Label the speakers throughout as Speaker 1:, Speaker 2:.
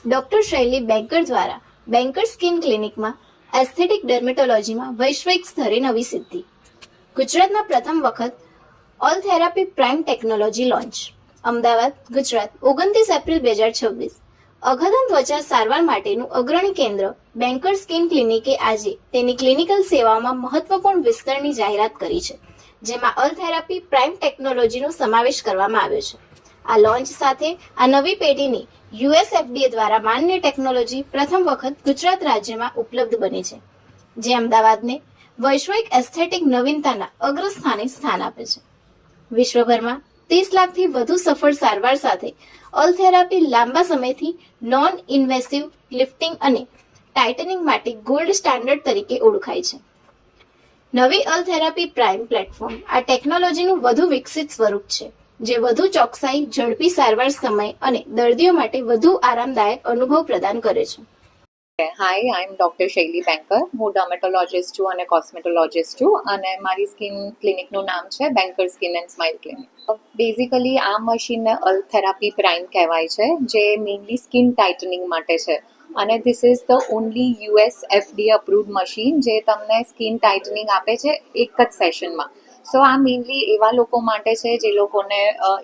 Speaker 1: Doctor શૈલી banker દ્વારા banker skin ક્લિનિકમાં aesthetic ડર્મેટોલોજીમાં વૈશ્વિક સ્તરે નવી સિદ્ધિ. ગુજરાતમાં પ્રથમ વખત all therapy prime technology launch. Ahmedabad, Gujarat, 29 April 2026. અઘતન ત્વચા સારવાર માટેનું અગ્રણી કેન્દ્ર બેન્કર સ્કિન ક્લિનિકે આજે તેની ક્લિનિકલ સેવાઓમાં મહત્વપૂર્ણ વિસ્તરણની જાહેરાત કરી છે, જેમાં ઓલ થેરાપી પ્રાઇમ ટેકનોલોજીનો સમાવેશ કરવામાં આવ્યો છે. આ લોન્ચ સાથે આ નવી પેઢીની યુએસએફડીએ દ્વારા માન્ય ટેકનોલોજી પ્રથમ વખત ગુજરાત રાજ્યમાં ઉપલબ્ધ બની છે, જે અમદાવાદને વૈશ્વિક એસ્થેટિક નવીનતાના અગ્રસ્થાને સ્થાન આપે છે. વિશ્વભરમાં 30 લાખથી વધુ સફળ સારવાર સાથે ઓલ થેરાપી લાંબા સમયથી નોન ઇન્વેસિવ લિફ્ટિંગ અને ટાઇટનિંગ માટે ગોલ્ડ સ્ટાન્ડર્ડ તરીકે ઓળખાય છે. નવી ઓલ થેરાપી પ્રાઇમ પ્લેટફોર્મ આ ટેકનોલોજીનું વધુ વિકસિત સ્વરૂપ છે, જે વધુ ચોકસાઈ, ઝડપી સારવાર સમય અને દર્દીઓ માટે વધુ આરામદાયક અનુભવ પ્રદાન કરે છે.
Speaker 2: હાય, આઈ એમ ડોક્ટર શૈલી બેન્કર. હું ડર્મેટોલોજિસ્ટ છું અને કોસ્મેટોલોજિસ્ટ છું અને મારી સ્કિન ક્લિનિકનું નામ છે banker skin and smile clinic. Basically આ મશીનને ઓલ થેરાપી પ્રાઇમ કહેવાય છે, જે મેઇનલી સ્કિન ટાઇટનિંગ માટે છે અને this is the only US FD approved machine જે તમને સ્કિન ટાઇટનિંગ આપે છે એક જ સેશનમાં. સો આ મેઇનલી એવા લોકો માટે છે જે લોકોને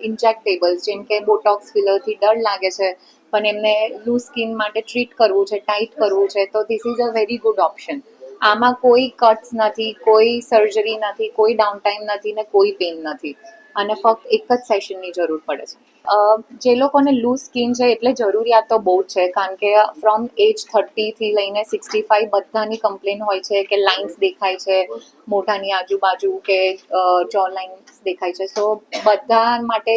Speaker 2: ઇન્જેક્ટેબલ્સ જેમ કે બોટોક્સ ફિલરથી ડર લાગે છે પણ એમને લૂઝ સ્કિન માટે ટ્રીટ કરવું છે, ટાઈટ કરવું છે, તો this is a very good option. આમાં કોઈ કટ્સ નથી, કોઈ સર્જરી નથી, કોઈ ડાઉન ટાઈમ નથી ને કોઈ પેઇન નથી અને ફક્ત એક જ સેશનની જરૂર પડે છે. જે લોકોને લૂઝ સ્કિન છે એટલે જરૂરિયાત તો બહુ જ છે, કારણ કે ફ્રોમ એજ 30થી લઈને 65 બધાની કમ્પ્લેન હોય છે કે લાઇન્સ દેખાય છે મોઢાની આજુબાજુ કે જો લાઇન્સ દેખાય છે. સો બધા માટે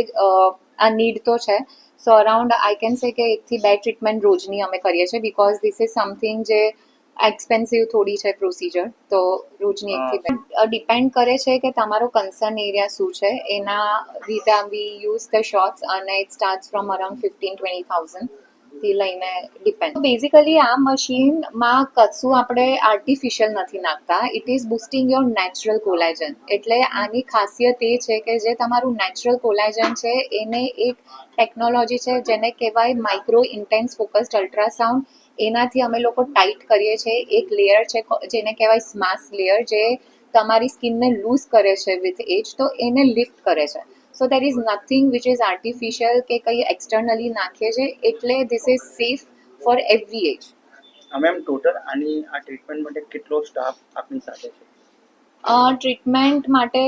Speaker 2: આ નીડ તો છે. સો અરાઉન્ડ આઈ કેન સે કે 1 થી 2 ટ્રીટમેન્ટ રોજની અમે કરીએ છીએ, બીકોઝ ધીસ ઇઝ સમથિંગ જે એક્સપેન્સિવ થોડી છે પ્રોસિજર, તો રોજની 1 થી 2 ડિપેન્ડ કરે છે કે તમારો કન્સર્ન એરિયા શું છે. એના રીતે વી યુઝ ધ શોર્ટ્સ અને ઇટ સ્ટાર્ટ્સ ફ્રોમ અરાઉન્ડ 15-20,000 થી લઈને ડિપેન્ડ. બેઝિકલી આ મશીનમાં કશું આપણે આર્ટિફિશિયલ નથી નાખતા. It is boosting your natural collagen. એટલે આની ખાસિયત એ છે કે જે તમારું નેચરલ કોલેજન છે એને એક ટેકનોલોજી છે જેને કહેવાય માઇક્રો ઇન્ટેન્સ ફોકસ્ડ અલ્ટ્રાસાઉન્ડ. એનાથી અમે લોકો ટાઈટ કરીએ છીએ. એક લેયર છે જેને કહેવાય સ્માસ લેયર, જે તમારી સ્કિનને લૂઝ કરે છે વિથ એજ, તો એને લિફ્ટ કરે છે. So there is nothing which is artificial કે કંઈ એક્સટર્નલી નાખીએ છીએ, એટલે this is safe for every age.
Speaker 3: Ma'am, total આની આ ટ્રીટમેન્ટ માટે કેટલો સ્ટાફ આપની સાથે છે?
Speaker 2: ટ્રીટમેન્ટ માટે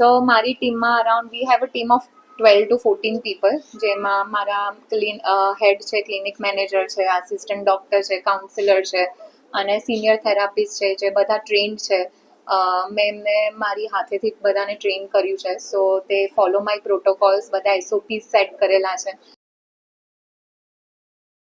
Speaker 2: સો મારી ટીમમાં around we have a team of 12 to 14 people, જેમાં મારા હેડ છે, ક્લિનિક મેનેજર છે, આસિસ્ટન્ટ ડૉક્ટર છે, કાઉન્સિલર છે અને સિનિયર થેરાપિસ્ટ છે, જે બધા ટ્રેન્ડ છે. મેં એમને મારી હાથેથી બધાને ટ્રેન કર્યું છે. સો તે ફોલો માય પ્રોટોકોલ્સ, બધા એસઓપી સેટ કરેલા છે.